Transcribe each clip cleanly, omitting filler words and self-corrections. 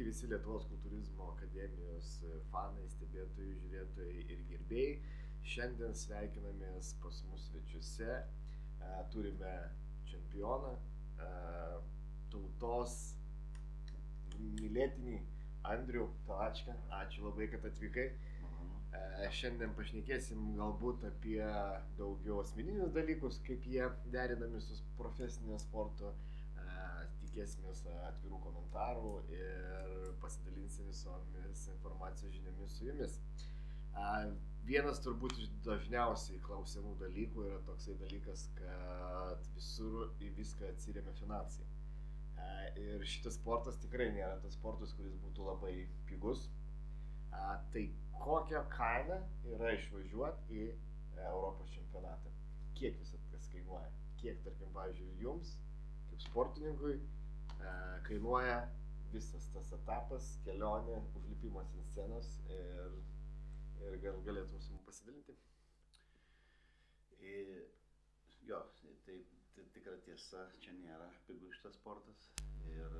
Sveiki visi Lietuvos kultūrizmo akademijos fanai, stebėtojai, žiūrėtojai ir gerbėjai. Šiandien sveikinamės pas mus svečiuose. Turime čempioną, tautos mylėtinį Andrių Talačką. Ačiū labai, kad atvykai. Šiandien pašnekėsim galbūt apie daugiau asmeninius dalykus, kaip jie derinami su profesinio sporto. Tikėsimės atvirų komentarų ir pasidalinsim visomis informacijos žiniomis su jumis. Vienas turbūt iš dažniausiai klausiamų dalykų yra toksai dalykas, kad visur į viską atsiremia finansai. Ir šitas sportas tikrai nėra tas sportas, kuris būtų labai pigus. Tai kokią kainą yra išvažiuoti į Europos čempionatą? Kiek visą tas kainuoja? Kiek, tarkim, pavyzdžiui, jums, kaip sportininkui, kainuoja visas tas etapas, kelionė, užlipimas ant scenos ir gal galėtum su mums pasidalinti? Jo, tai tikra tiesa, čia nėra pigus šitas sportas ir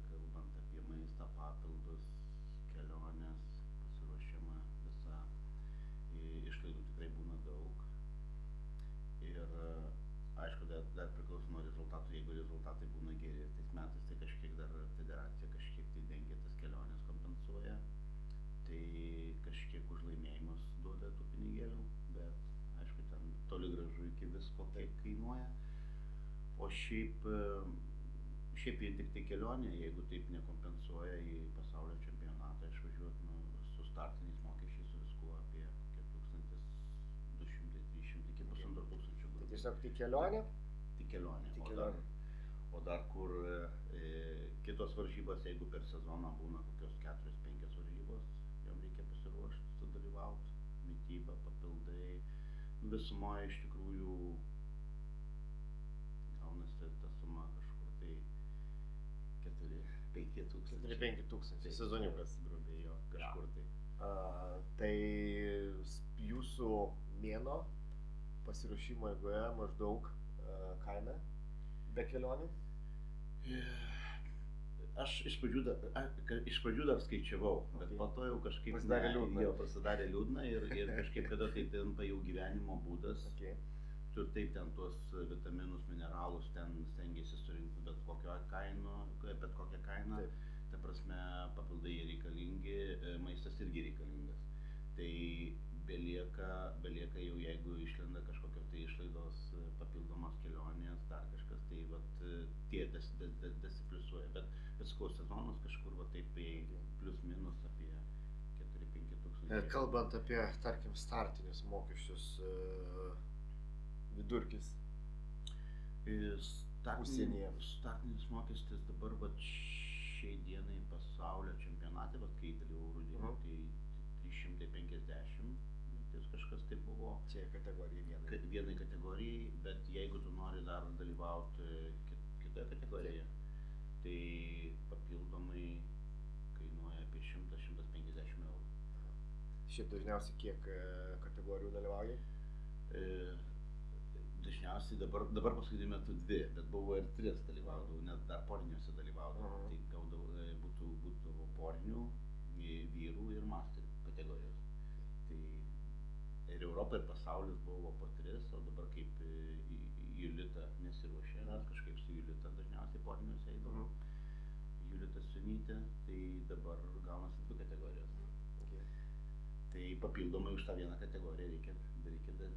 kalbant apie maistą, papildus, kelionės, pasiruošimą, visą išlaidų tikrai būna daug ir aišku, dar priklauso nuo rezultatų, jeigu rezultatai būna geri tais metais, tai kažkiek dar federacija kažkiek tai dengia tas kelionės, kompensuoja, tai kažkiek už laimėjimus duoda tų pinigėlių, bet aišku, ten toli gražu iki visko kiek kainuoja, o šiaip vien tik tai kelionė, jeigu taip nekompensuoja į pasaulio čempionatą, išvažiuoti su startiniais mokesčiais, su viskuo apie 1200-300 iki 1500. Tai tiesiog tik kelionė? Tik kelionė. O dar kur kitos varžybos, jeigu per sezoną būna kokios 4-5 varžybos, jom reikia pasiruošti, sudalyvauti, mityba, papildai. Visumoje iš tikrųjų gaunasi ta suma kažkur tai 4-5 tūkstančiai. 4-5 tūkstančiai sezoniukas. Grubiai jo, kažkur tai. Tai jūsų mėno pasiruošimo eigoje maždaug kaina be kelionių? Aš iš pradžių dar skaičiavau, bet po to jau kažkaip pasidarė liūdna ir kažkaip kada tai tampa jau gyvenimo būdas. Tu taip ten tuos vitaminus, mineralus ten stengiasi surinkti bet kokią kainą. Ta prasme, papildai reikalingi, maistas irgi reikalingas. Tai belieka jau jeigu išlenda kažkokios tai išlaidos, papildomos kelionės, dar kažkas, tai vat tie dasipliusuoja. Bet sakau, sezonas kažkur va taip plius minus apie 4-5 tūkstančiai. Kalbant apie, tarkim, startinius mokesčius, vidurkis užsienyje. Startinis mokestis dabar vat šiai dienai pasaulio čempionate, vat kai dalyvau rudenį, tai 350. Kažkas tai buvo. Čia kategorija vienai kategorijai, bet jeigu tu nori dar dalyvauti kitoje kategorijoje, tai papildomai kainuoja apie 100-150 eurų. Šiaip dažniausiai kiek kategorijų dalyvauja? Dažniausiai dabar paskutiniu metu 2, bet buvo ir 3 dalyvaudavau, net dar poriniuose dalyvaudavau. Tai būtų porinių, vyrų ir master kategorijos. Tai ir Europa ir pasaulis buvo po 3, o dabar kaip Julita nesiruošė, nes kažkaip su Julita dažniausiai poriniuose eidavo. Julita Sunytė, tai dabar gaunasi 2 kategorijos. Tai papildomai už tą vieną kategoriją reikia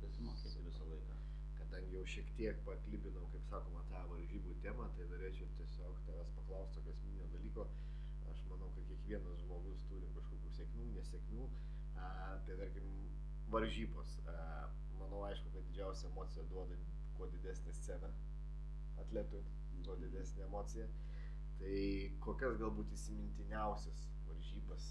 dasimokėti visą laiką. Kadangi jau šiek tiek paklibinau, kaip sakoma, tą varžybų temą, tai norėčiau tiesiog tavęs paklausti tokio esminio dalyko. Aš manau, kad kiekvienas žmogus turi kažkokių sėkmių, nesėkmių. Tai tarkim, varžybos. Manau, aišku, kad didžiausia emocija duoda kuo didesnė scena atletui, kuo didesnė emocija. Tai kokias galbūt įsimintiniausias varžybas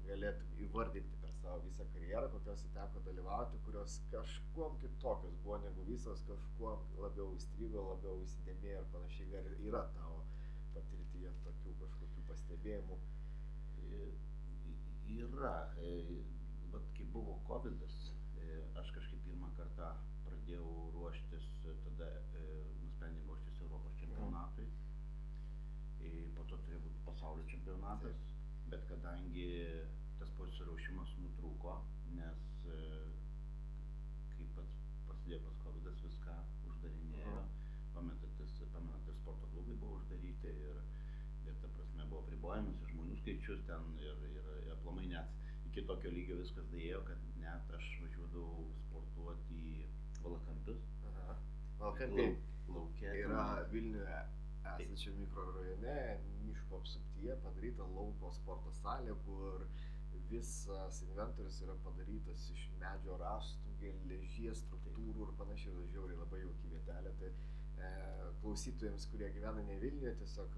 galėtum įvardinti per savo visą karjerą, kokios teko dalyvauti, kurios kažkuom kitokios buvo negu visos, kažkuom labiau įstrigo, labiau įsidėmėjo ir panašiai. Ar yra tavo patirtyje tokių kažkokių pastebėjimų? Yra. Vat kai buvo COVID-as, aš kažkaip pirmą kartą pradėjau ruoštis, tada nusprendėm ruoštis Europos čempionatui. Po to turėjo būti pasaulio čempionatas. skaičius ten ir aplamai net iki tokio lygio viskas daėjo, kad net aš važiuodavau sportuoti į Valakampius. Aha. Valakampiai lauke. Yra Vilniuje esančio mikrorajone, miško apsuptyje padaryta lauko sporto salė, kur visas inventorius yra padarytas iš medžio rąstų, geležies struktūrų ir panašiai, žiauriai labai jauki vietelė. Tai klausytojams, kurie gyvena ne Vilniuje, tiesiog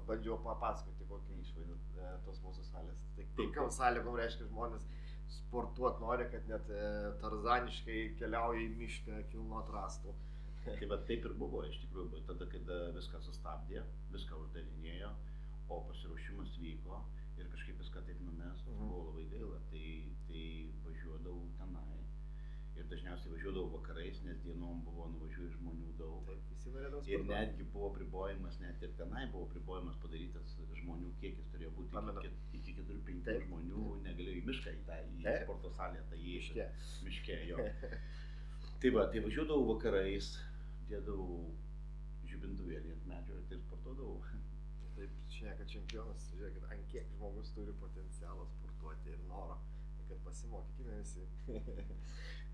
bandžiau papasakoti, kokią išvaizdą tos mūsų salės. Tai tokiom sąlygom reiškia žmonės sportuot nori, kad net tarzaniškai keliauja į mišką kilnot rąstų. Tai va taip ir buvo iš tikrųjų, tada, kada viską sustabdė, viską uždarinėjo, o pasiruošimas vyko ir kažkaip viską taip numest, buvo labai gaila, tai važiuodavau tenai ir dažniausiai važiuodavau vakarais, nes dienom buvo nuvažiuoja žmonių daug. Taip, visi norėdavo sportuoti. Ir netgi buvo pribojimas, net ir tenai buvo pribojimas padarytas žmonių kiekis, turėjo būti iki 4-5 žmonių, negalėjo į mišką, į sporto salę, tai į miške, jo. Tai va, tai važiuodavau vakarais, dėdavau žibintuvėlį ant medžio ir taip sportuodavau. Taip, šneka čempionas, žiūrėkit, ant kiek žmogus turi potencialą sportuoti ir noro, kad pasimokykime visi.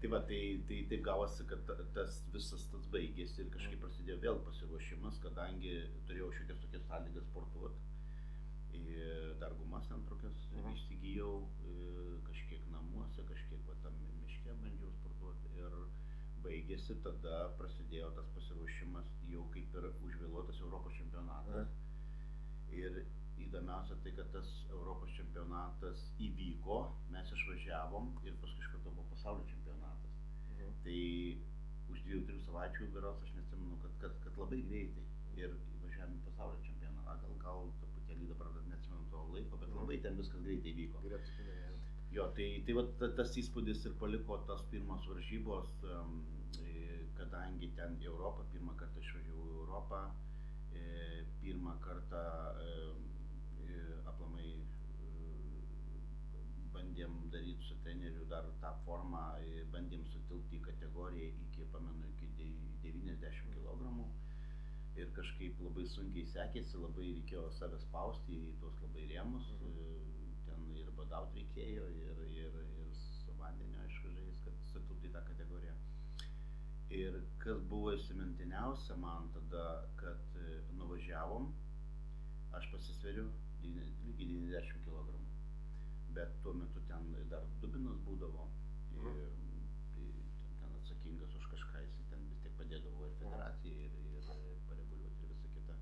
Tai va, tai taip gavosi, kad tas visas tas baigėsi ir kažkaip prasidėjo vėl pasiruošimas, kadangi turėjau šiokias tokias sąlygas sportuoti. Dar gumas ten tokias įsigijau, kažkiek namuose, kažkiek va tam miške bandžiau sportuoti ir baigėsi, tada prasidėjo tas pasiruošimas jau kaip ir užvėluotas Europos čempionatas. Ir įdomiausia tai, kad tas Europos čempionatas įvyko, mes išvažiavom ir paskui iš karto buvo pasaulio čempionatas. Tai už 2-3 savaičių berods, aš neatsimenu, kad labai greitai ir važiavome į pasaulio čempionatą, gal truputėlį dabar neatsimenu to laiko, bet labai ten viskas greitai vyko. Jo, tai va, tas įspūdis ir paliko tas pirmos varžybos, kadangi ten į Europą, pirmą kartą išvažiavau į Europą, pirmą kartą aplamai bandėm daryti su treneriu dar tą formą, bandėm sutilpti į kategoriją iki 90 kg ir kažkaip labai sunkiai sekėsi, labai reikėjo save spausti į tuos labai rėmus, ten ir badaut reikėjo ir su vandeniu aišku žais, kad sutilpti į tą kategoriją. Ir kas buvo įsimintiniausia man tada, kad nuvažiavom, aš pasisveriu lygiai 90 kg, bet tuo metu ten dar Dubinas būdavo, ten atsakingas už kažką, jis ten vis tiek padėdavo ir federacijai, ir pareguliuoti ir visą kitą,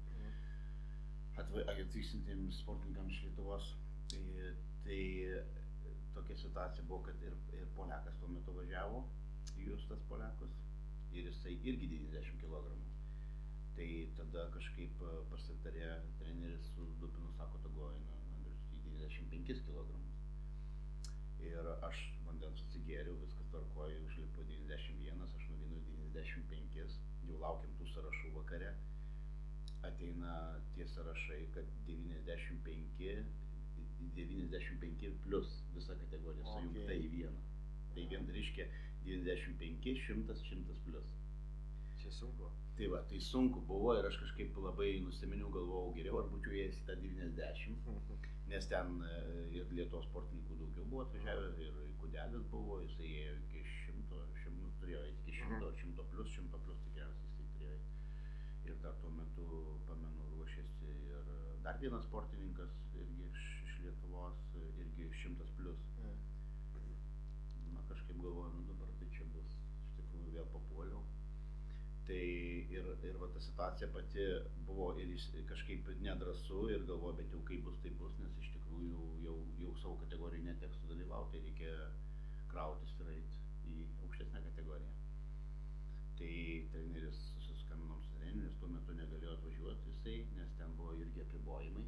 atvykstantiems sportininkams iš Lietuvos. Tai tokia situacija buvo, kad ir Poliakas tuo metu važiavo, Justas Poliakas, ir jisai irgi 90 kg. Tai tada kažkaip pasitarė treneris su Dubinu, sako, Andrius, į 95 kg. Ir aš vandens atsigėriau, viskas tvarkoju, užlipo 91, aš nuvynu 95, jau laukiam tų sąrašų vakare. Ateina tie sąrašai, kad 95 plus visa kategorija sujungta į vieną. Tai vien reiškia 95, 100, 100 plus. Čia sunku. Tai va, tai sunku buvo ir aš kažkaip labai nusiminiau, galvojau geriau, ar būčiau ėjęs į tą 90, nes ten ir Lietuvos sportininkų daugiau buvo atvažiavę, ir Kudelis buvo, jisai ėjo iki 100, turėjo iki 100, 100 plus tikriausiai jisai turėjo. Ir dar tuo metu, pamenu, ruošėsi ir dar vienas sportininkas, irgi iš Lietuvos, irgi 100 plus. Na, kažkaip galvoju, dabar tai čia bus, iš tikrųjų vėl papuoliau. Tai ir va ta situacija pati buvo ir kažkaip nedrąsu ir galvoju, bet jau kaip bus, tai bus, nes iš tikrųjų jau savo kategorijai neteks sudalyvauti, tai reikia krautis ir eiti į aukštesnę kategoriją. Tai treneris, susiskambinom su treneriu, nes tuo metu negalėjo atvažiuoti jisai, nes ten buvo irgi apribojimai.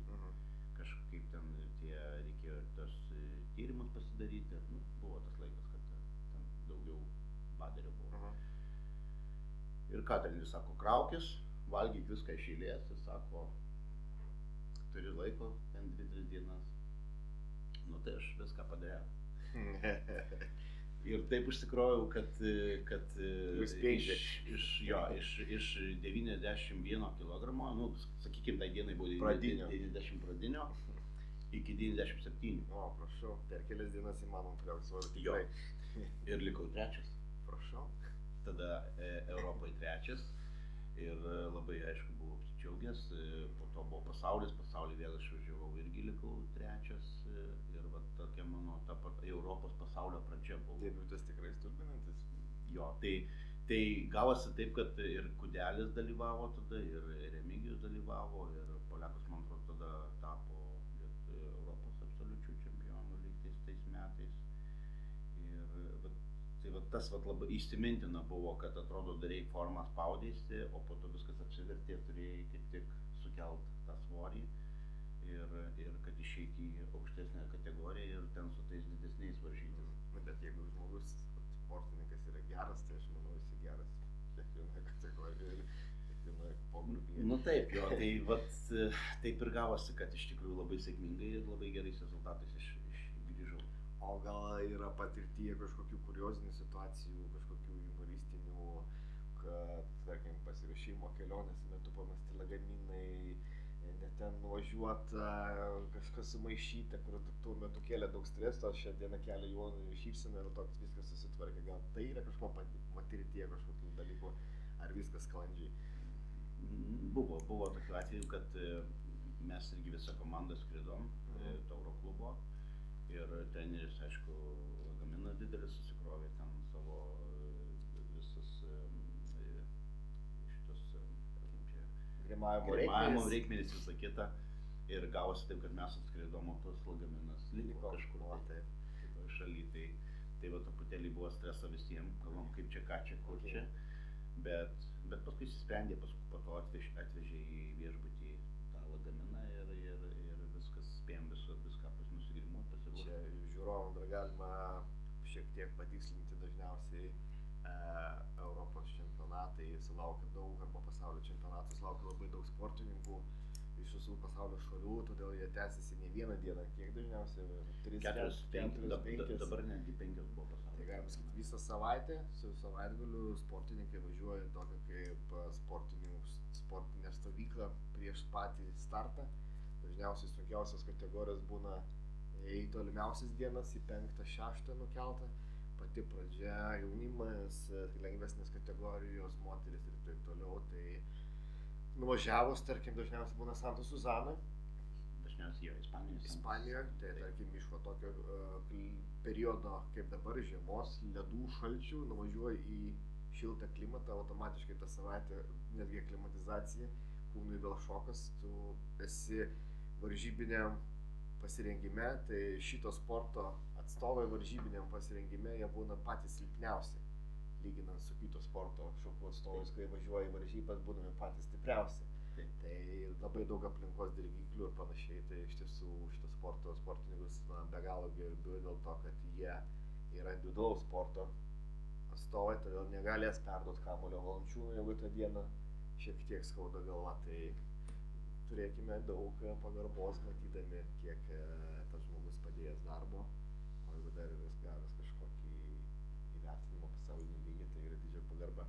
Kažkaip ten reikėjo tas tyrimus pasidaryti, buvo tas laikas, kad ten daugiau baderio buvo. Ir ką treneris sako, kraukis, valgyk viską iš eilės, jis sako, turi laiko, ten 2-3 dienas. Nu tai aš viską padariau. Ir taip užsikroviau, kad Jūs spėjai iš 91 kg, nu, sakykime, tai dienai buvo Pradinio. 90 pradinio iki 97. O, prašau, per kelias dienas įmanom priaugt svorį. Jo. Ir likau trečias. Prašau. Tada Europoje trečias. Ir labai aišku buvau apsidžiaugęs. Po to buvo pasaulis vėl išvažiavau irgi likau trečias. Ir va tokia mano Europos pasaulio pradžia buvo. Debiutas tikrai stulbinantis. Jo, tai gavosi taip, kad ir Kudelis dalyvavo tada, ir Remigijus dalyvavo, ir Poliakas, man atrodo, tada tapo Europos absoliučių čempionų lyg tais metais. Ir tai tas labai įsimintina buvo, kad atrodo darėjai formą spaudėsi, o po to viskas apsivertė, turėjai kaip tik sukelt tą svorį ir kad išeiti į aukštesnę kategoriją ir ten su tais didesniais varžytis. Bet jeigu žmogus, sportininkas yra geras, tai aš manau, jis geras kiekvienoje kategorijoje ir kiekvienoje pogrupyje. Nu taip, jo, tai taip ir gavosi, kad iš tikrųjų labai sėkmingai ir labai gerais rezultatais grįžau. O gal yra patirtyje kažkokių kuriozinių situacijų, kažkokių humoristinių, kad, tarkim, pasiruošimo kelionės metu pamesti lagaminai, net ten nuvažiuota, kažkas sumaišyta, kur tuo metu kėlė daug streso, šią dieną kelia juonų šypseną ir toks viskas susitvarkė. Gal tai yra kažko patirtyje kažkokių dalykų, ar viskas sklandžiai? Buvo tokių atvejų, kad mes irgi visą komandą skridom Tauro klubo. Ir treneris, aišku, lagaminą didelį susikrovė ten savo visus šitos Grimavimo reikmenis visą kitą. Ir gavosi taip, kad mes atskridom, o tas lagaminas liko kažkur kitoje šalyje. Tai va truputėlį buvo streso visiems, galvom kaip čia, ką čia, kur čia. Bet paskui įsisprendė, paskui po to atvežė į viešbutį tą lagaminą ir viskas, spėjom viską nusigrimuoti, pasiruošti. Čia žiūrovom dar galima šiek tiek patikslinti, dažniausiai Europos čempionatai sulaukia daug, arba pasaulio čempionatas sulaukia labai daug sportininkų iš visų pasaulio šalių, todėl jie tęsiasi ne vieną dieną, kiek dažniausiai? 4-5, dabar netgi 5 buvo pasaulio. Tai galim sakyti, visą savaitę, su savaitgaliu sportininkai važiuoja tokią kaip sportinę stovyklą prieš patį startą. Dažniausiai sunkiausios kategorijos būna į tolimiausias dienas, į 5-6 nukeltą. Pati pradžia, jaunimas, lengvesnės kategorijos, moteris ir taip toliau. Tai nuvažiavus, tarkim, dažniausiai būna Santa Susana. Dažniausiai jo, Ispanijoje, tai tarkim iš tokio periodo kaip dabar žiemos, ledų, šalčių, nuvažiuoji į šiltą klimatą, automatiškai tą savaitę netgi aklimatizacija, kūnui vėl šokas, tu esi varžybiniam pasirengime, tai šito sporto atstovai varžybiniam pasirengime, jie būna patys silpniausi, lyginant su kito sporto šokų atstovais, kai važiuoja į varžybas, būdami patys stipriausi. Tai labai daug aplinkos dirgiklių ir panašiai, tai iš tiesų šito sportininkus be galo gerbiu dėl to, kad jie yra individualaus sporto atstovai, todėl negalės perduoti kamuolio Valančiūnui, jeigu tą dieną šiek tiek skauda galva, tai turėkime daug pagarbos matydami, kiek tas žmogus padėjęs darbo, o jeigu dar yra gavęs kažkokį įvertinimo pasaulinį lygį, tai yra didžia pagarba.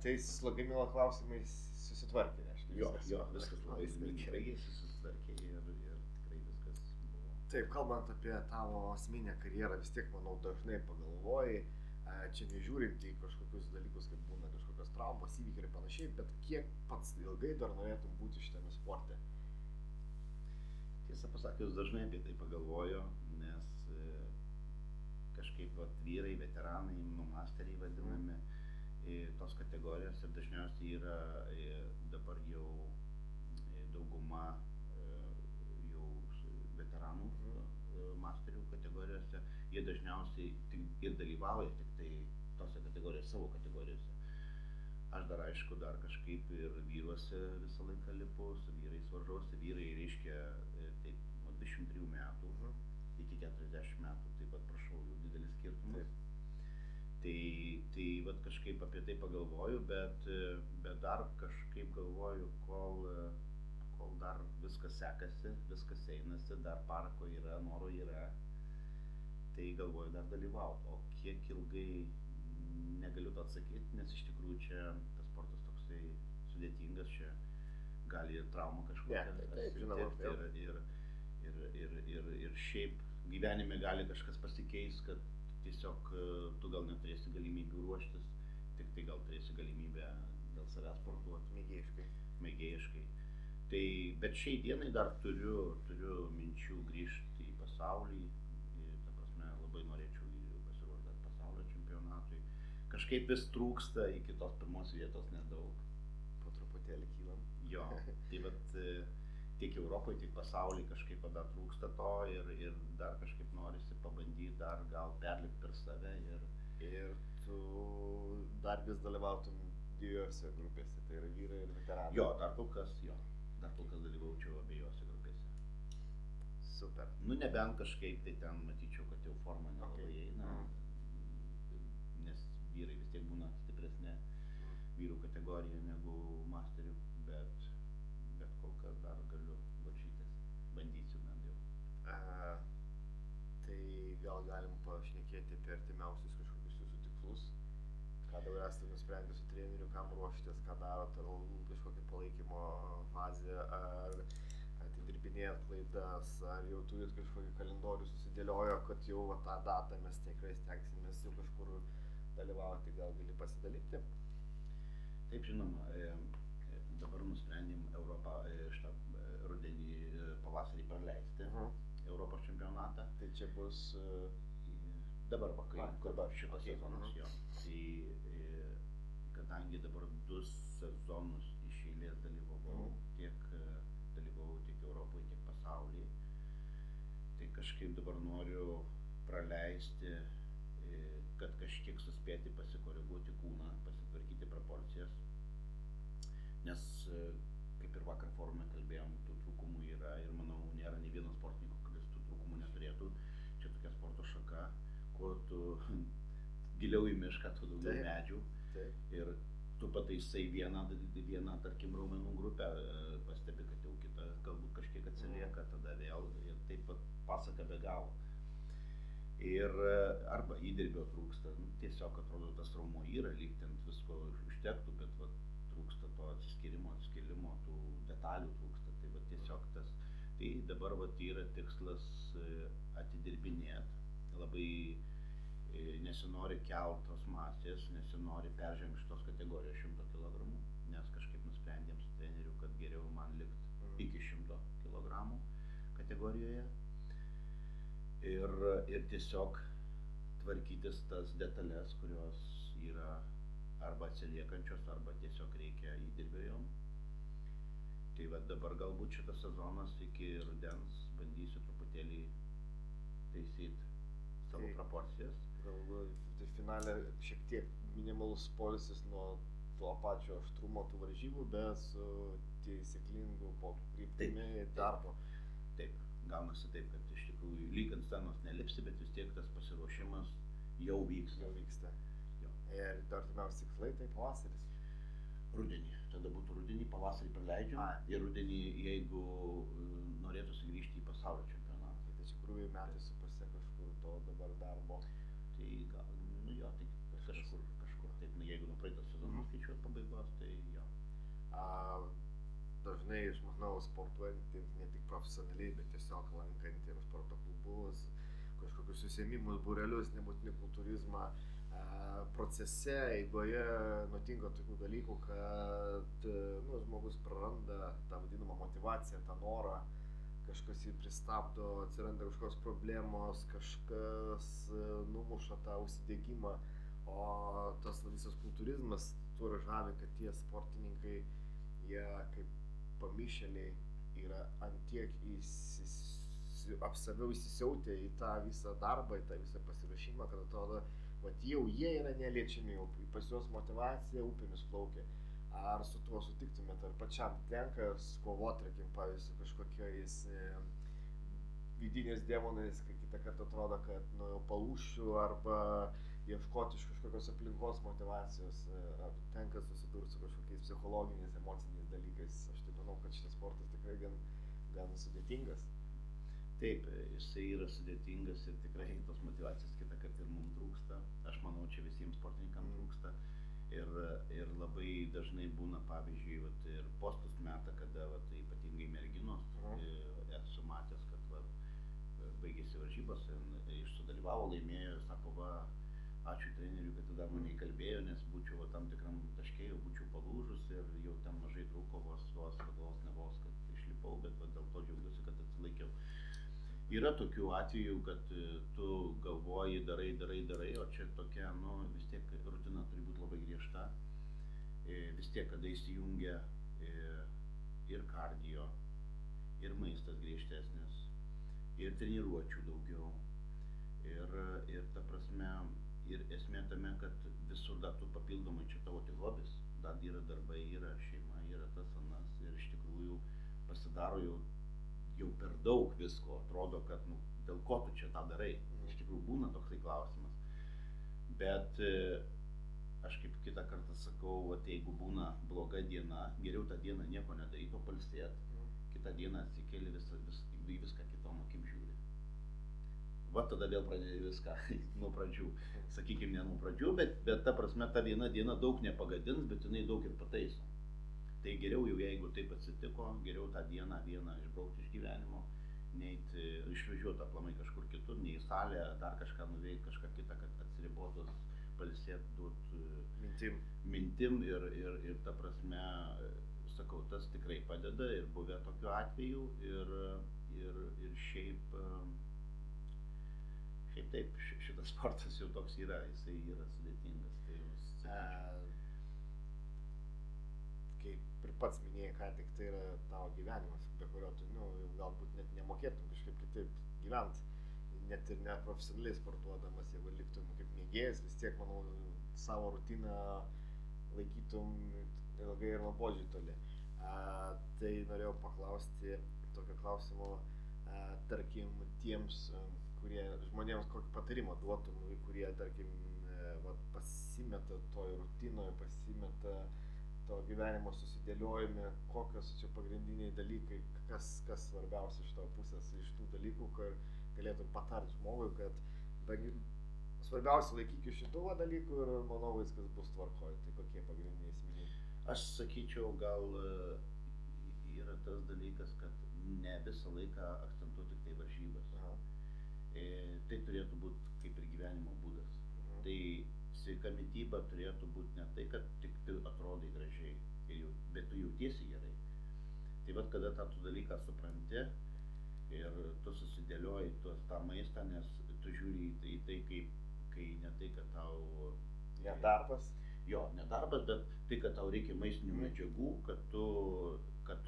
Tai su lagamino klausimais susitvarkė, reiškia. Jo, viskas labai gerai susitvarkė ir tikrai viskas buvo. Taip, kalbant apie tavo asmeninę karjerą, vis tiek, manau, dažnai pagalvoji, čia nežiūrint į kažkokius dalykus, kaip būna kažkokios traumos, įvykiai ir panašiai, bet kiek pats ilgai dar norėtum būti šitame sporte? Tiesą pasakius, dažnai apie tai pagalvoju, nes kažkaip vyrai, veteranai, masteriai vadinami, tos kategorijos ir dažniausiai yra dabar jau dauguma jau veteranų masterių kategorijose, jie dažniausiai ir dalyvauja tik tai tose kategorijose, savo kategorijose. Aš dar aišku, dar kažkaip ir vyruose visą laiką lipu, su vyrais varžausi, vyrai reiškia taip nuo 23 metų iki 40 metų, taip pat prašau, jau didelis skirtumas. Tai vat kažkaip apie tai pagalvoju, bet dar kažkaip galvoju, kol dar viskas sekasi, viskas einasi, dar parako yra, noro yra, tai galvoju dar dalyvauti, o kiek ilgai negaliu to atsakyti, nes iš tikrųjų čia tas sportas toksai sudėtingas, čia gali ir trauma kažkokia atsitikti ir šiaip gyvenime gali kažkas pasikeis, kad tiesiog tu gal neturėsi galimybių ruoštis, tik tai gal turėsi galimybę dėl savęs sportuoti. Mėgėjiškai. Tai, bet šiai dienai dar turiu minčių grįžti į pasaulį, ta prasme labai norėčiau pasiruošti pasaulio čempionatui. Kažkaip vis trūksta iki tos pirmos vietos nedaug. Po truputėlį kylam. Jo, tai vat tiek Europoje, tiek pasaulyje kažkaip dar trūksta to ir dar kažkaip norisi pabandyti dar gal perlipti per save ir tu dar vis dalyvautum dviejose grupėse, tai yra vyrai ir veteranai. Jo, dar kol kas dalyvaučiau abiejose grupėse. Super. Nu, nebent kažkaip tai ten matyčiau, kad jau forma nelabai eina, nes vyrai vis tiek būna stipresnė vyrų kategorija negu masterių, bet kol kas dar galiu varžytis, bandysiu bent jau. Tai gal galim pašnekėti apie artimiausius kažkokius jūsų tikslus, ką dabar esate nusprendę su treneriu, kam ruošitės, ką darot, ar kažkokią palaikymo fazę, ar atidirbinėjat klaidas, ar jau turit kažkokį kalendorių susidėliojo, kad jau tą datą mes tikrai stengsimės jau kažkur dalyvauti, gal gali pasidalinti? Taip, žinoma, dabar nusprendėm Europą šitą rudenį pavasarį praleisti, Europos čempionatą. Tai čia bus dabar šitas sezonas jo. Tai kadangi dabar 2 sezonus iš eilės dalyvavau, tiek Europoje, tiek pasaulyje, tai kažkaip dabar noriu praleisti, kad kažkiek suspėti pasikoreguoti kūną, pasitvarkyti proporcijas, nes kaip ir vakar forume kalbėjom, tų trūkumų yra ir manau nėra nei vieno sportininko, kuris tų trūkumų neturėtų. Čia tokia sporto šaka, kur tu giliau į mišką, tu daugiau medžių ir tu pataisai vieną tarkim raumenų grupę, pastebi, kad jau kita galbūt kažkiek atsilieka, tada vėl ir taip pat pasaka be galo. Ir arba įdirbio trūksta, tiesiog atrodo tas raumo yra, lyg ten visko užtektų, bet va, trūksta to atsiskyrimo, atskilimo, tų detalių trūksta, tai va tiesiog tas. Tai dabar va yra tikslas atidirbinėti, labai nesinori kelt tos masės, nesinori peržengti šitos kategorijos 100 kg, nes kažkaip nusprendėm su treneriu, kad geriau man likti iki 100 kg kategorijoje ir tiesiog tvarkytis tas detalės, kurios yra arba atsiliekančios, arba tiesiog reikia įdirbio jom. Tai va dabar galbūt šitas sezonas iki rudens bandysiu truputėlį taisyti savo proporcijas. Galbūt tai finale šiek tiek minimalus poilsis nuo to pačio aštrumo tų varžybų, bet su taisyklingu kryptimi darbo. Taip, gaunasi taip, kad iš tikrųjų lyg ant scenos nelipsi, bet vis tiek tas pasiruošimas jau vyksta. Jo. Ir artimiausi tikslai tai pavasaris. Rudenį. Tada būtų rudenį, pavasarį praleidžiam ir rudenį, jeigu norėtųsi grįžti į pasaulio čempionatą. Tai iš tikrųjų metai su puse kažkur to dabar darbo. Tai gal, nu jo, tai kažkur taip, jeigu nuo praeito sezono skaičiuot pabaigos, tai jo. Dažnai, aš manau, sportuojantiems ne tik profesionaliai, bet tiesiog lankantiems sporto klubus, kažkokius užsiėmimus, būrelius, nebūtinai kultūrizmą, procese, eigoje nutinka tokių dalykų, kad žmogus praranda tą vadinamą motyvaciją, tą norą, kažkas jį pristabdo, atsiranda kažkokios problemos, kažkas numuša tą užsidegimą, o tas visas kultūrizmas tuo ir žavi, kad tie sportininkai, jie kaip pamišėliai yra antiek apsaviau įsisiautę į tą visą darbą, į tą visą pasiruošimą, kad atrodo, vat jau jie yra neliečiami, jau pas juos motyvacija upėmis plaukia. Ar su tuo sutiktumėt, ar pačiam tenka kovoti, tarkim, pavyzdžiui, su kažkokiais vidinės demonais, kai kitą kartą atrodo, kad jau palūšiu, arba ieškoti iš kažkokios aplinkos motyvacijos, ar tenka susidurti su kažkokiais psichologiniais, emociniais dalykais. Aš tai manau, kad šitas sportas tikrai gan sudėtingas. Taip, jisai yra sudėtingas ir tikrai tos motyvacijos kitą kartą ir mums trūksta. Aš manau, čia visiems sportininkams trūksta. Ir labai dažnai būna, pavyzdžiui, vat, ir postus meta, kada vat, ypatingai merginos, esu matęs, kad vat, baigėsi varžybos ir sudalyvavo, laimėjo ir sako, va, ačiū treneriui, kad tada mane įkalbėjo, nes būčiau va, tam tikram taške, jau būčiau palūžus ir jau ten mažai trūko vos, kad išlipau, bet va, dėl to džiaugiuosi, kad atsilaikiau. Yra tokių atvejų, kad tu galvoji, darai, o čia tokia, nu, vis tiek rutina turi būti labai griežta. Vis tiek, kada įsijungia ir kardio, ir maistas griežtesnis, ir treniruočių daugiau. Ir ta prasme, ir esmė tame, kad visur dar tu papildomai čia tavo tik hobis, dar yra darbai, yra šeima, yra tas anas ir iš tikrųjų pasidaro jau per daug visko, atrodo, kad nu, dėl ko tu čia tą darai, iš tikrųjų būna toksai klausimas, bet aš kaip kitą kartą sakau, vat, jeigu būna bloga diena, geriau tą dieną nieko nedaryti, o pailsėt, kitą dieną atsikeli viską kitom akim žiūri. Va tada vėl pradedi viską nuo pradžių, sakykime ne nuo pradžių, bet ta prasme ta viena diena daug nepagadins, bet jinai daug ir pataiso. Tai geriau jau jeigu taip atsitiko, geriau tą dieną vieną išbraukti iš gyvenimo, neiti išvažiuoti aplamai kažkur kitur, ne į salę, dar kažką nuveikti, kažką kitą, kad atsiribotus, pailsėt, duoti mintim ir ta prasme, sakau, tas tikrai padeda ir buvę tokiu atveju ir šiaip taip, šitas sportas jau toks yra, jisai yra sudėtingas. Tai kaip ir pats minėjai, ką tik tai yra tavo gyvenimas, be kurio tu, galbūt net nemokėtum kažkaip kitaip gyventi, net ir neprofesionaliai sportuodamas, jeigu liktum kaip mėgėjas, vis tiek, manau, savo rutiną laikytum ilgai ir nuobodžiai toli. Tai norėjau paklausti tokio klausimo, tarkim, tiems, žmonėms kokį patarimą duotum, kurie, tarkim, pasimeta toj rutinoje, pasimeta to gyvenimo susidėliojime, kokios čia pagrindiniai dalykai, kas svarbiausia iš tavo pusės, iš tų dalykų, kur galėtum patarti žmogui, kad svarbiausia laikykis šitų dalykų ir manau viskas bus tvarkoj. Tai kokie pagrindiniai esminiai? Aš sakyčiau, gal yra tas dalykas, kad ne visą laiką akcentuoti tik tai varžybas. Tai turėtų būti kaip ir gyvenimo būdas. Tai sveika mityba turėtų būti ne tai, kad tik tu atrodai gražiai, bet tu jautiesi gerai. Tai vat kada tą dalyką supranti ir tu susidėlioji tą maistą, nes tu žiūri į tai kai ne tai, kad tau... Nedarbas? Jo, nedarbas, bet tai, kad tau reikia maistinių medžiagų, kad tu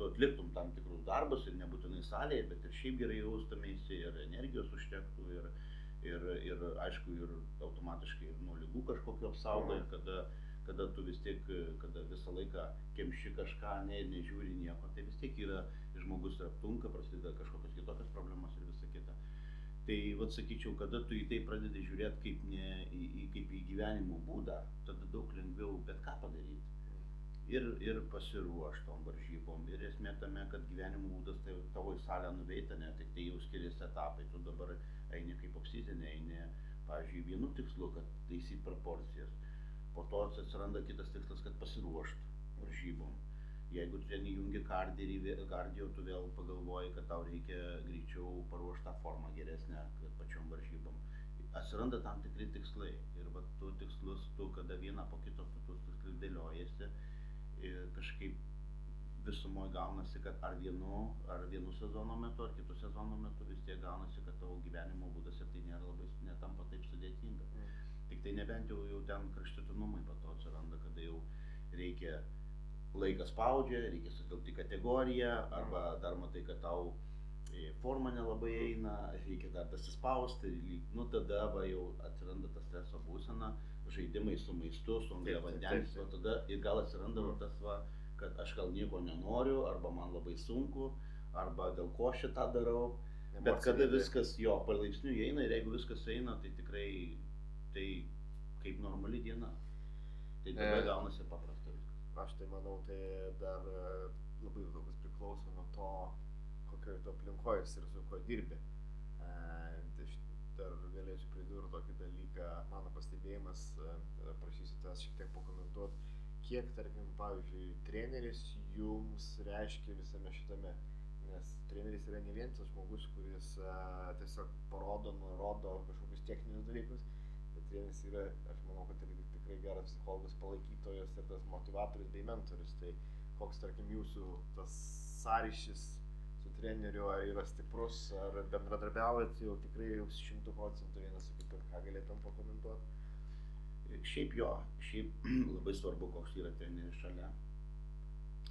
atliktum tam tikrus darbus ir nebūtinai salėje, bet ir šiaip gerai jaustumėsi ir energijos užtektų ir aišku, ir automatiškai ir nuo ligų kažkokio apsaugo, kada tu vis tiek, kada visą laiką kemši kažką, nežiūri nieko, tai vis tiek yra, žmogus ir aptunka, prasideda kažkokios kitokios problemos ir visa kita. Tai vat sakyčiau, kada tu į tai pradedi žiūrėti kaip į gyvenimo būdą, tada daug lengviau bet ką padaryti. Ir pasiruošti tom varžybom. Ir esmė tame, kad gyvenimo būdas tai tavo į salę nuveita, ne tik tai jau skiriasi etapai. Tu dabar eini kaip oksizinė, eini, pavyzdžiui, vienu tikslu, kad taisyti proporcijas. Po to atsiranda kitas tikslas, kad pasiruošti varžybom. Jeigu tu ten įjungi kardio, tu vėl pagalvoji, kad tau reikia greičiau paruošti tą formą geresnę pačiom varžybom. Atsiranda tam tikri tikslai. Ir va tu tikslus, kada vieną po kito tuos tikslus dėliojasi, ir kažkaip visumoje gaunasi, kad ar vienu sezono metu, ar kitų sezono metu vis tiek gaunasi, kad tavo gyvenimo būdas ir tai nėra labai netampa taip sudėtinga. Tik tai nebent jau ten kraštutinumai po to atsiranda, kada jau reikia laikas spaudžia, reikia sutilpti kategoriją, arba dar matai, kad tau forma nelabai eina, reikia dar pasispausti, tada va jau atsiranda ta streso būsena, žaidimai su maistu, su angliavandeniais, o tada ir gal atsiranda tas kad aš gal nieko nenoriu, arba man labai sunku, arba dėl ko šitą darau, bet kada viskas jo palaipsniui eina ir jeigu viskas eina, tai tikrai tai kaip normali diena, tai tada gaunasi paprasta viskas. Aš tai manau, tai dar labai daug kas priklauso nuo to, kokioje tu aplinkoje ir su kuo dirbi. Tai aš dar galėčiau pridurti tokį dalyką, mano pastebėjimas, prašysiu tavęs šiek tiek pakomentuoti, kiek, tarkim, pavyzdžiui, treneris jums reiškia visame šitame, nes treneris yra ne vien tas žmogus, kuris tiesiog parodo, nurodo kažkokius techninius dalykus, bet treneris yra, aš manau, kad irgi tikrai geras psichologas, palaikytojas ir tas motivatorius bei mentorius, tai koks, tarkim, jūsų tas sąryšis su treneriu, ar yra stiprus, ar bendradarbiaujat jau tikrai jau 100% vienas su kitu, ką galėtum pakomentuoti? Šiaip labai svarbu, koks yra treneris šalia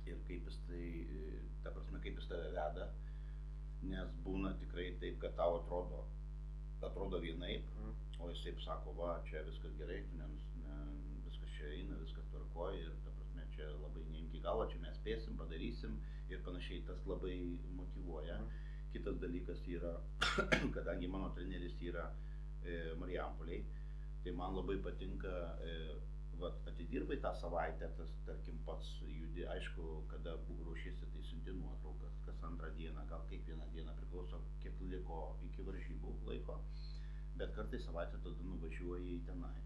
ir kaip jis tai, ta prasme, kaip jis tave veda, nes būna tikrai taip, kad tau atrodo vienaip, o jis taip sako, va, čia viskas gerai, viskas čia eina, viskas tvarkoja ir ta prasme, čia labai neimk į galvą, čia mes spėsim, padarysim ir panašiai, tas labai motyvuoja. Kitas dalykas yra, kadangi mano treneris yra Marijampolėj, tai man labai patinka, atidirbai tą savaitę, tas, tarkim, pats judi, aišku, kada ruošiesi, tai siunti nuotraukas, kas antrą dieną, gal kiekvieną dieną priklauso, kiek liko iki varžybų laiko, bet kartais savaitę tada nuvažiuoji į tenai.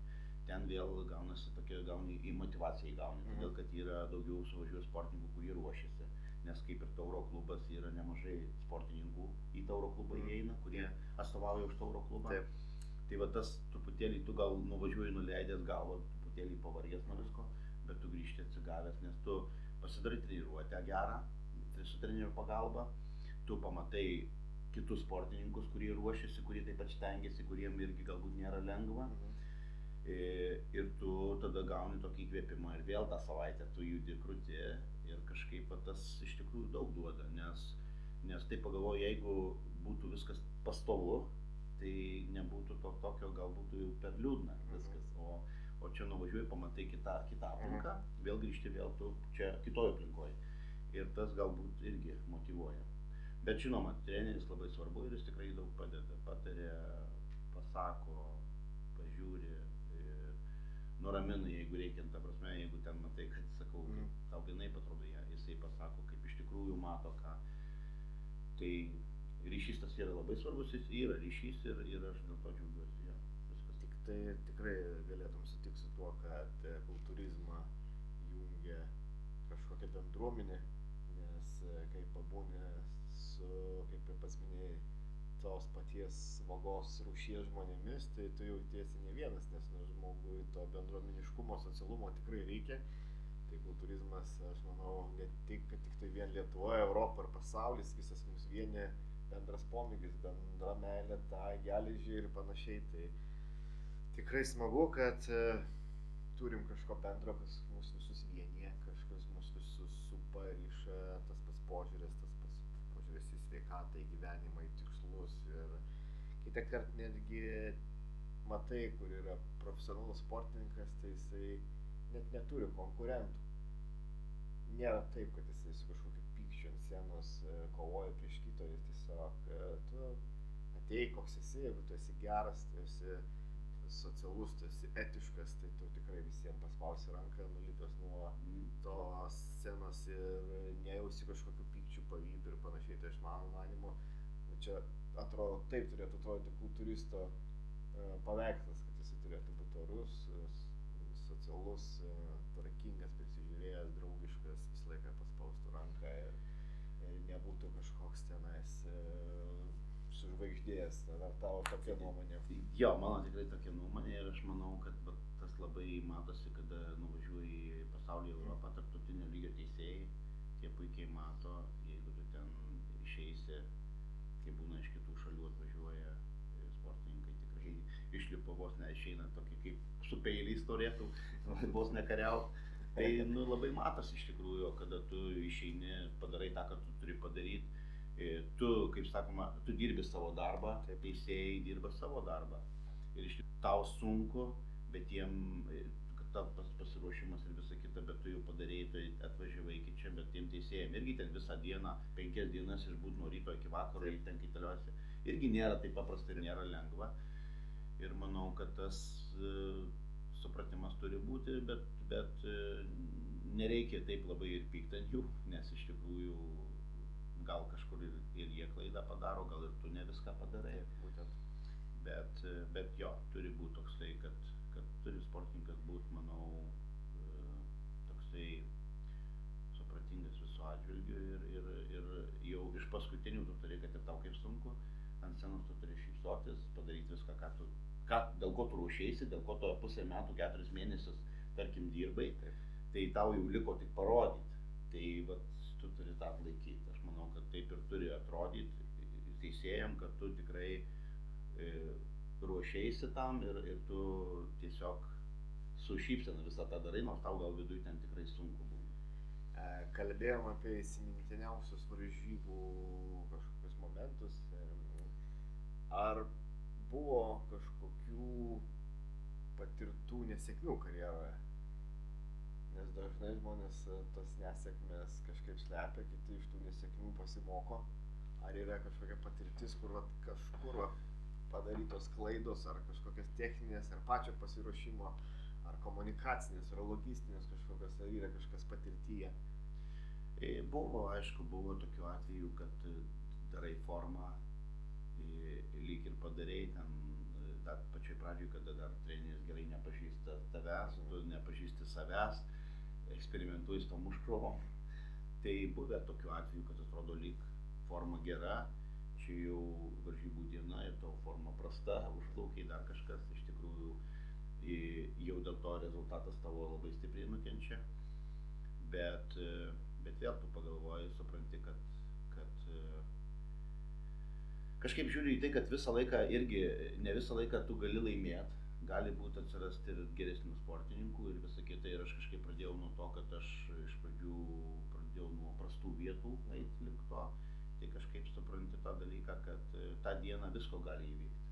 Ten vėl gaunasi tokia, į motivaciją įgauni, todėl kad yra daugiau suvažiuoja sportininkų, kurie ruošiasi, nes kaip ir Tauro klubas yra nemažai sportininkų į Tauro klubą įeina, kurie atstovauja už Tauro klubą. Taip. Tai va tas truputėlį tu gal nuvažiuoji nuleidęs galvą, truputėlį pavargęs nuo visko, bet tu grįžti atsigavęs, nes tu pasidarai treniruotę gerą, su trenerio pagalba, tu pamatai kitus sportininkus, kurie ruošiasi, kurie taip pat stengiasi, kuriem irgi galbūt nėra lengva. Ir tu tada gauni tokį įkvėpimą ir vėl tą savaitę tu judi krūti ir kažkaip tas iš tikrųjų daug duoda, nes tai pagalvoju, jeigu būtų viskas pastovu, tai nebūtų to tokio, gal būtų jau per liūdna viskas, o čia nuvažiuoji, pamatai kitą aplinką, vėl grįžti vėl tu čia kitoj aplinkoje ir tas galbūt irgi motyvuoja. Bet žinoma, treneris labai svarbu ir jis tikrai daug padeda, pataria, pasako, pažiūri ir nuramina, jeigu reikia, ta prasme, jeigu ten matai, kad sakau, tau vienaip atrodo, jisai pasako, kaip iš tikrųjų mato ką. Tai ryšys tas yra labai svarbus, jis yra ryšys ir aš dėl to džiaugiuosi, viskas. Tik tai tikrai galėtum sutikti su tuo, kad kultūrizmą jungia kažkokia bendruomenė, nes kai pabūni su, kaip ir pats minėjai, tos paties vagos rūšies žmonėmis, tai tu jautiesi ne vienas, nes žmogui to bendruomeniškumo, socialumo tikrai reikia. Tai kultūrizmas, aš manau, ne tik tai vien Lietuvoje, Europa ir pasaulis, visas mus vienė bendras pomėgis, bendra meilė, tą geležį ir panašiai. Tai tikrai smagu, kad turim kažko bendro, kas mus visus vienyje, kažkas mus visus supa, ryša, tas pats požiūris į sveikatą, į gyvenimą, į tikslus. Ir kitą kartą netgi matai, kur yra profesionalus sportininkas, tai jisai net neturi konkurentų. Nėra taip, kad jisai su kažkokiu pykčiu ant scenos kovoja prieš kito, jis tiesiog tu atėjai, koks esi, jeigu tu esi geras, tu esi socialus, tu esi etiškas, tai tu tikrai visiems paspausi ranką, nulipęs nuo tos scenos ir nejausi kažkokiu pykčiu, pavydu ir panašiai. Tai aš mano manimu, čia atrodo, taip turėtų atrodyti kultūristo paveikslas, kad jisai turėtų būti orus, socialus, tvarkingas, prisižiūrėjęs, draugiškas, visą laiką paspaustų ranką ir nebūtų kažkoks tenais sužvaigždėjęs. Ar tavo tokia nuomonė? Jo, mano tikrai tokia nuomonė ir aš manau, kad tas labai matosi, kada nuvažiuoji į pasaulį, Europą, tarptautinio lygio teisėjai, tie puikiai mato, jeigu tu ten išeisi, kai būna iš kitų šalių atvažiuoja sportininkai, tikrai išlipa vos neišeina tokie kaip su peiliais turėtų, vos nekariaut. Tai labai matosi iš tikrųjų, kada tu išeini, padarai tą, ką tu turi padaryti. Tu, kaip sakoma, tu dirbi savo darbą, teisėjai dirba savo darbą. Ir iš tikrųjų tau sunku, bet jiem, kad tas pasiruošimas ir visa kita, bet tu jau padarėjai, tu atvažiavai iki čia, bet tiem teisėjim irgi ten visą dieną, 5 dienas išbūt nuo ryto iki vakaro, ir ten kaitaliuosi. Irgi nėra taip paprasta ir nėra lengva. Ir manau, kad tas supratimas turi būti, bet nereikia taip labai ir pykti ant jų, nes iš tikrųjų gal kažkur ir jie klaidą padaro, gal ir tu ne viską tą padarai. Taip, būtent. Bet jo, turi būti toksai, kad turi sportininkas būti, manau, toksai supratingas visų atžvilgių ir jau iš paskutinių tu turi, kad ir tau kaip sunku, ant scenos tu turi šypsotis, padaryti viską, dėl ko tu ruošėsi, dėl ko tu pusę metų, 4 mėnesius, tarkim, dirbai, tai tau jau liko tik parodyti. Tai vat, tu turi tą atlaikyti. Aš manau, kad taip ir turi atrodyti teisėjam, kad tu tikrai ruošėsi tam ir tu tiesiog su šypsena visą tą darai, nors tau gal viduj ten tikrai sunku būna. Kalbėjom apie įsimintiniausius varžybų kažkokius momentus. Ar buvo kažkokių patirtų nesėkmių karjeroje? Nes dažnai žmonės tas nesėkmės kažkaip slepia, kiti iš tų nesėkmių pasimoko. Ar yra kažkokia patirtis, kur kažkur padarytos klaidos, ar kažkokias techninės, ar pačio pasiruošimo, ar komunikacinės, ar logistinės kažkokios, ar yra kažkas patirtyje? Buvo, aišku, buvo tokių atvejų, kad darai formą, lyg ir padarei ten, dar pačioj pradžioj, kada dar treneris gerai nepažįsta tavęs, tu nepažįsti savęs, eksperimentuoji su tom užkrovom. Tai buvę tokių atvejų, kad atrodo lyg forma gera, čia jau varžybų diena ir tavo forma prasta, užplaukiai dar kažkas, iš tikrųjų jau dėl to rezultatas tavo labai stipriai nukenčia. Bet vėl tu pagalvoji, supranti, kad kažkaip žiūri į tai, kad visą laiką irgi, ne visą laiką tu gali laimėti, gali būti atsirasti ir geresnių sportininkų ir visą kitą. Ir aš kažkaip pradėjau nuo to, kad aš iš pradžių pradėjau nuo prastų vietų eiti link to. Tai kažkaip supranti tą dalyką, kad tą dieną visko gali įvykti.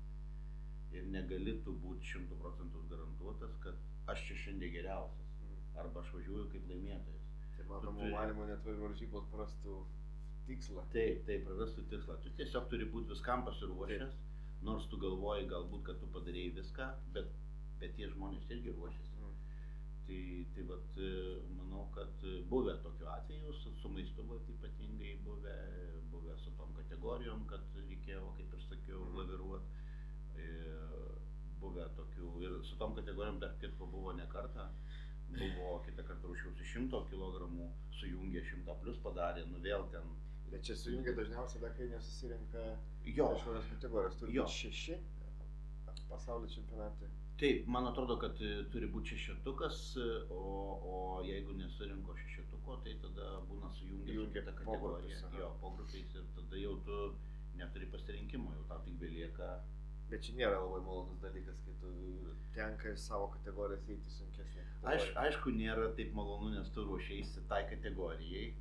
Ir negali tu būti 100% garantuotas, kad aš čia šiandien geriausias. Arba aš važiuoju kaip laimėtojas. Tai mano manymu net varžybos prastų tikslą. Taip, prarastų tikslą. Tu tiesiog turi būti viskam pasiruošęs, nors tu galvoji galbūt, kad tu padarėjai viską, bet tie žmonės irgi ruošiasi. Tai vat, manau, kad buvę tokių atvejų, su maistu vat, ypatingai buvę su tom kategorijom, kad reikėjo, kaip ir sakiau, laviruoti. Buvę tokių ir su tom kategorijom dar kitko buvo ne kartą. Buvo kitą kartą ruošiausi 100 kg, sujungė 100 plus padarė, vėl ten. Bet čia sujungia dažniausiai, kai nesusirenka kažkokios kategorijos. Turi būti 6 pasaulio čempionate. Taip, man atrodo, kad turi būti 6-tukas, o jeigu nesurinko 6-tuko, tai tada būna sujungia kitą kategoriją. Jo, pogrupiais ir tada jau tu neturi pasirinkimo, jau tau tik belieka. Bet čia nėra labai malonus dalykas, kai tu tenka iš savo kategorijos eiti sunkesnė. Aišku, nėra taip malonu, nes tu ruošėsi tai kategorijai.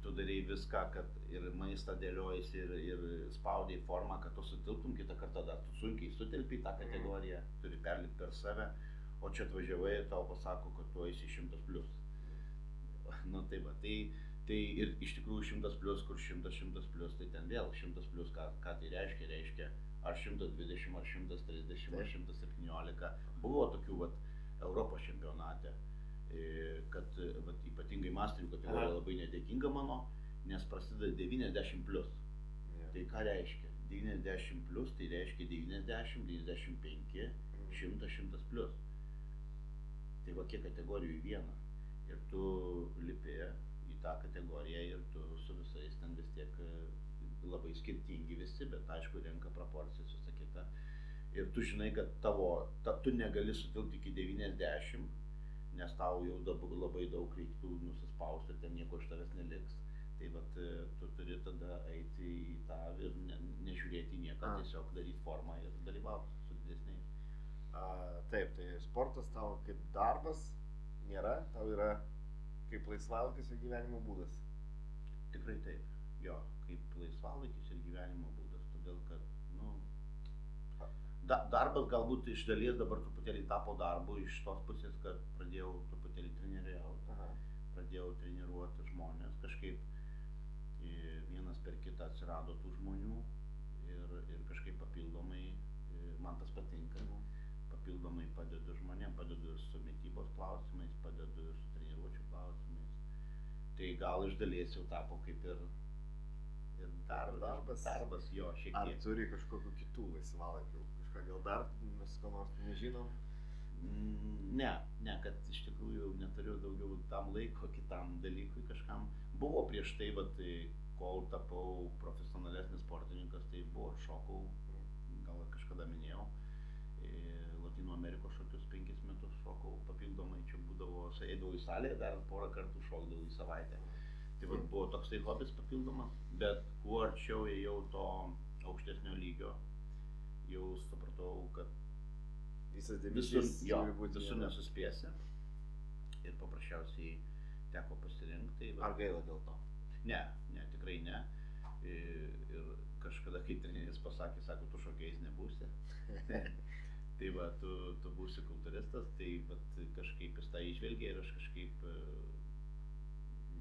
Tu darei viską, kad ir maistą dėliojasi ir spaudai formą, kad tu sutilptum, kitą kartą dar tu sunkiai sutilpi į tą kategoriją, turi perlipti per save, o čia atvažiavai ir tau pasako, kad tu eisi 100 plus. Nu tai va, tai ir iš tikrųjų 100 plus, kur 100 plus, tai ten vėl 100 plus, ką tai reiškia ar 120, ar 130, ar 117. Buvo tokių vat Europos čempionate. Kad ypatingai masterių kategorija labai nedėkinga mano, nes prasideda 90 plus. Tai ką reiškia? 90 plus, tai reiškia 90, 95, 100, 100 plus. Tai va kiek kategorijų į vieną. Ir tu lipi į tą kategoriją ir tu su visais ten vis tiek labai skirtingi visi, bet aišku renka proporcijas visą kitą. Ir tu žinai, kad tu negali sutilpti iki 90, nes tau jau dabar labai daug reiktų nusispausti ir ten nieko iš tavęs neliks. Tai vat tu turi tada eiti į tą ir nežiūrėti nieką, tiesiog daryti formą ir dalyvauti su didesniais. Taip, tai sportas tau kaip darbas nėra, tau yra kaip laisvalaikis ir gyvenimo būdas. Tikrai taip, jo, kaip laisvalaikis ir gyvenimo būdas, todėl kad, darbas galbūt iš dalies dabar truputėlį tapo darbu iš tos pusės, kad pradėjau truputėlį treneriauti, pradėjau treniruoti žmonės, kažkaip vienas per kitą atsirado tų žmonių ir kažkaip papildomai, man tas patinka, papildomai padedu žmonėm, padedu su mitybos klausimais, padedu su treniruočių klausimais. Tai gal iš dalies jau tapo kaip ir ir darbas jo šiek Ar tiek. turi kažkokių kitų laisvalaikių? Kažką gal dar mes ko nors nežinom? Ne, kad iš tikrųjų neturiu daugiau tam laiko kitam dalykui kažkam. Buvo prieš tai, kol tapau profesionalesnis sportininkas, tai buvo šokau, gal kažkada minėjau, Latino Amerikos šokius 5 metus šokau papildomai, čia būdavo, eidavau į salę, dar porą kartų šokdavau į savaitę. Tai buvo toks tai hobis papildomas, bet kuo arčiau ėjau to aukštesnio lygio, jau supratau, kad Visas dėmesys turi būti visur nesuspėsi ir paprasčiausiai teko pasirinkti. Ar gaila dėl to? Ne, tikrai ne. Ir kažkada, kai treneris pasakė, sako, tu šokėjais nebūsi. Tai tu būsi kultūristas, tai kažkaip jis tą išvelgė ir aš kažkaip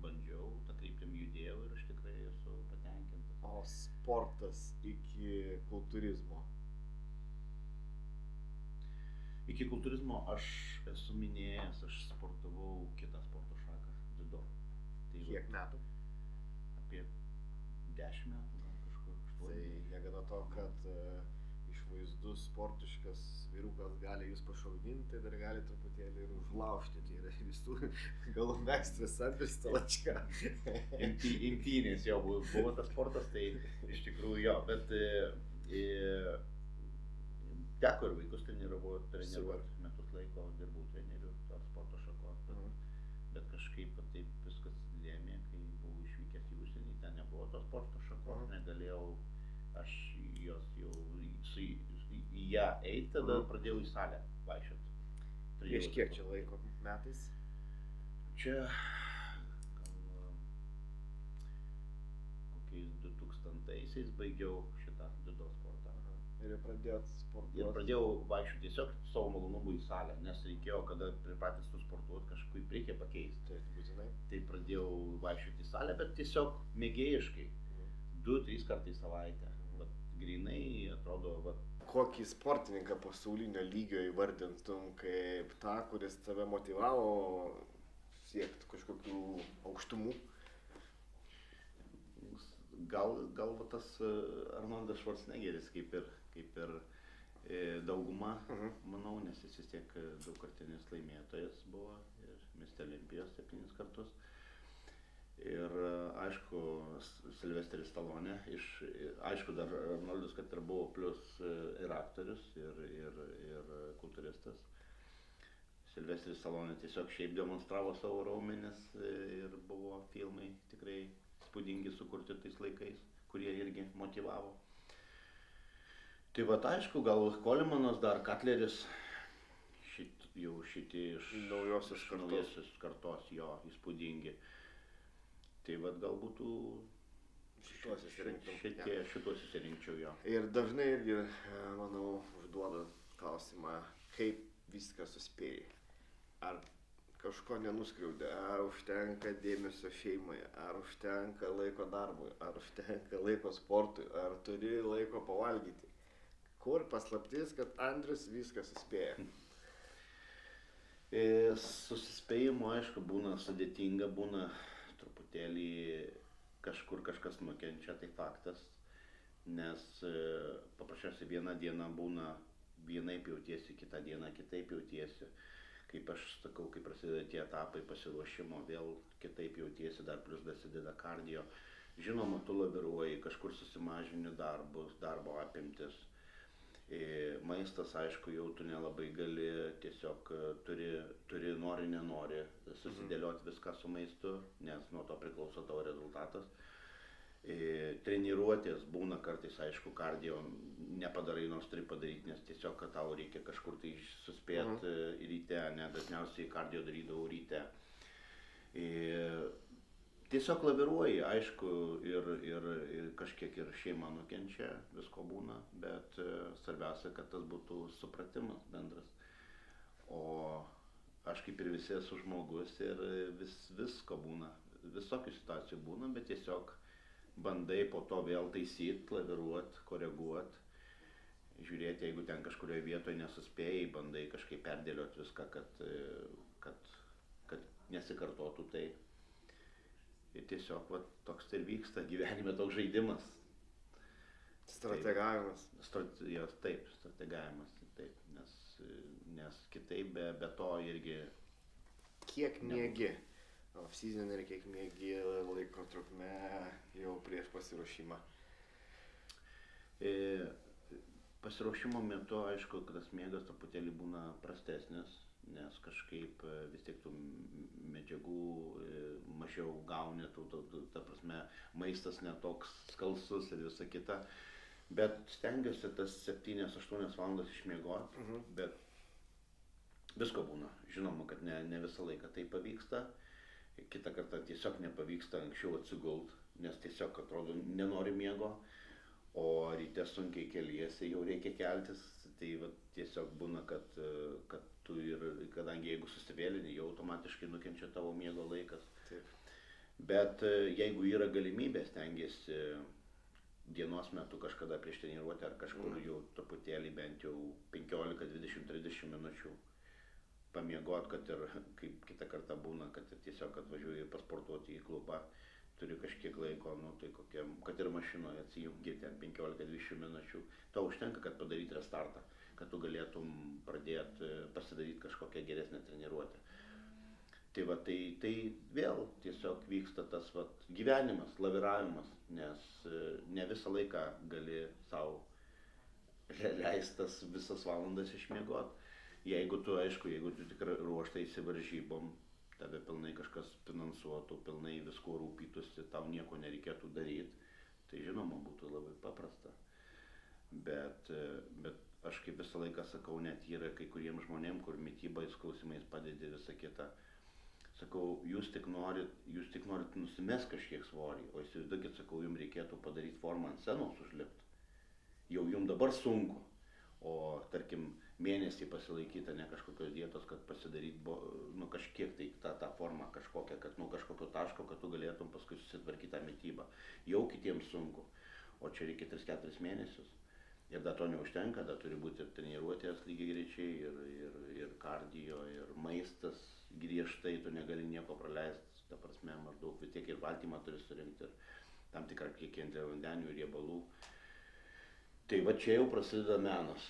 bandžiau, tą kryptim judėjau ir aš tikrai esu patenkintas. O sportas iki kultūrizmo? Iki kultūrizmo aš esu minėjęs, aš sportavau kitą sporto šaką, dziudo. Tai Kiek metų? Apie 10 metų, gal kažkur 8. Tai negana to, kad išvaizdus sportiškas vyrukas gali jūs pašauginti, tai dar gali truputėlį ir užlaužti. Tai yra visų galų mekstras Andrius Talačka. Imtynės jau buvo tas sportas, tai iš tikrųjų jo, bet teko ir vaikus treniruoti metus laiko, dirbau treneriu tos sporto šakos, bet kažkaip taip viskas lėmė, kai buvau išvykęs į užsienį, ten nebuvo tos sporto šakos, negalėjau aš jos jau į ją eiti, tada pradėjau į salę vaikščioti. Prieš kiek čia laiko metais? Čia gal kokiais 2000-aisiais baigiau šitą dziudo sportą. Ir jau pradėjot sportuoti? Ir pradėjau vaikščioti tiesiog savo malonumui į salę, nes reikėjo, kada pripratęs tu sportuoti, kažkaip reikia pakeisti. Tai būtinai. Tai pradėjau vaikščioti į salę, bet tiesiog mėgėjiškai, 2-3 kartai į savaitę. Grinai atrodo, Kokį sportininką pasaulinio lygio įvardintum kaip tą, kuris tave motyvavo siekti kažkokių aukštumų? Gal tas Arnoldas Švarcnegeris kaip ir dauguma, manau, nes jis vis tiek daugkartinis laimėtojas buvo ir Mr. Olympijos 7 kartus. Ir aišku, Silvestris Stallone, aišku dar Arnoldas, kad ir buvo plus ir aktorius, ir kultūristas. Silvestris Stallone tiesiog šiaip demonstravo savo raumenis ir buvo filmai tikrai spūdingi sukurti tais laikais, kurie irgi motyvavo. Tai aišku, gal Kolimanas dar, Katleris, jau šitie iš naujosios kartos jo įspūdingi. Tai gal būtų šituos įsirinkčiau jo. Ir dažnai irgi, manau, užduoda klausimą, kaip viską suspėjai. Ar kažko nenuskriaudė, ar užtenka dėmesio šeimai, ar užtenka laiko darbui, ar užtenka laiko sportui, ar turi laiko pavalgyti. Kur paslaptis, kad Andrius viską suspėja? Susispėjimo, aišku, būna sudėtinga, būna truputėlį kažkur kažkas nukenčia, tai faktas, nes paprasčiausiai vieną dieną būna vienaip jautiesi, kitą dieną kitaip jautiesi. Kaip aš sakau, kai prasideda tie etapai pasiruošimo, vėl kitaip jautiesi, dar plus dasideda kardio. Žinoma, tu laviruoji, kažkur susimažini darbo apimtis. Maistas, aišku, jau tu nelabai gali, tiesiog turi nori, nenori susidėlioti viską su maistu, nes nuo to priklauso tavo rezultatas. Treniruotės būna kartais, aišku, kardio nepadarai, nors turi padaryti, nes tiesiog, kad tau reikia kažkur tai suspėti ryte, ne, dažniausiai kardio darydavau ryte. Tiesiog laviruoji, aišku, ir kažkiek ir šeima nukenčia, visko būna, bet svarbiausia, kad tas būtų supratimas bendras. O aš kaip ir visi esu žmogus ir visko būna, visokių situacijų būna, bet tiesiog bandai po to vėl taisyti, laviruoti, koreguoti, žiūrėti, jeigu ten kažkurioje vietoje nesuspėjai, bandai kažkaip perdėlioti viską, kad nesikartotų tai. Ir tiesiog va, toks tai vyksta gyvenime, toks žaidimas. Strategavimas. Taip, strategavimas, taip, nes kitaip be to irgi... Kiek miegi? Off-season ir kiek miegi laiko trukme jau prieš pasiruošimą? Pasiruošimo metu, aišku, kad tas miegas truputėlį būna prastesnis, nes kažkaip vis tiek tų medžiagų mažiau gauni, ta prasme, maistas netoks skalsus ir visa kita. Bet stengiuosi tas 7-8 valandas išmiegoti, bet visko būna. Žinoma, kad ne visą laiką tai pavyksta. Kitą kartą tiesiog nepavyksta anksčiau atsigult, nes tiesiog atrodo nenori miego, o ryte sunkiai keliesi, jau reikia keltis. Tai va, tiesiog būna, kad tu ir, kadangi jeigu susivėlini, jau automatiškai nukenčia tavo miego laikas. Taip. Bet jeigu yra galimybė, stengiasi dienos metu kažkada prieš treniruotę ar kažkur jau truputėlį bent jau 15, 20, 30 minučių pamiegot, kad ir kaip kitą kartą būna, kad ir tiesiog atvažiuoji pasportuoti į klubą, turi kažkiek laiko, tai kad ir mašinoje atsijungi ten 15-20 minučių, to užtenka, kad padaryti restartą, kad tu galėtum pradėti pasidaryti kažkokią geresnę treniruotę. Tai va, tai vėl tiesiog vyksta tas va, gyvenimas, laviravimas, nes ne visą laiką gali savo leistas visas valandas išmiegot. Jeigu tu tikrai ruoštaisi varžybom, tave pilnai kažkas finansuotų, pilnai visko rūpytųsi, tau nieko nereikėtų daryti, tai žinoma būtų labai paprasta. Bet aš kaip visą laiką sakau, net yra kai kuriems žmonėms, kur mitybais klausimais padedi visą kitą, sakau, jūs tik norit nusimest kažkiek svorį, o įsivaizduokit, sakau, jums reikėtų padaryti formą ant scenos užlipti. Jau jums dabar sunku, o tarkim mėnesį pasilaikyti ne kažkokios dietos, kad pasidaryti kažkiek tai tą formą kažkokią, kad nuo kažkokio taško, kad tu galėtum paskui susitvarkyti tą mitybą. Jau kitiems sunku, o čia reikia 3-4 mėnesius. Ir dar to neužtenka, dar turi būti ir treniruotės lygiai greičiai, ir kardio, ir maistas griežtai, tu negali nieko praleisti, ta prasme, maždaug vis tiek ir baltymą turi surinkti, ir tam tikrą kiekį angliavandenių ir riebalų. Tai va čia jau prasideda menas.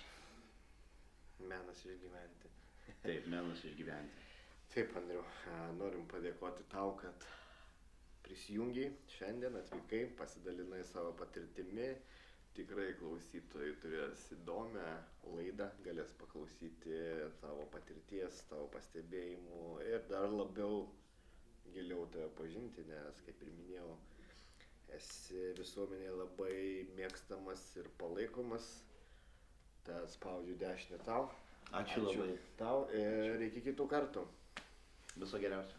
Menas išgyventi. Taip, menas išgyventi. Taip, Andriau, norim padėkoti tau, kad prisijungiai šiandien, atvykai, pasidalinai savo patirtimi. Tikrai klausytojai turės įdomią laidą, galės paklausyti tavo patirties, tavo pastebėjimų ir dar labiau giliau tave pažinti, nes, kaip ir minėjau, esi visuomenėje labai mėgstamas ir palaikomas. Tad spaudžiu dešinę tau. Ačiū labai. Tau ir iki kitų kartų. Viso geriausio.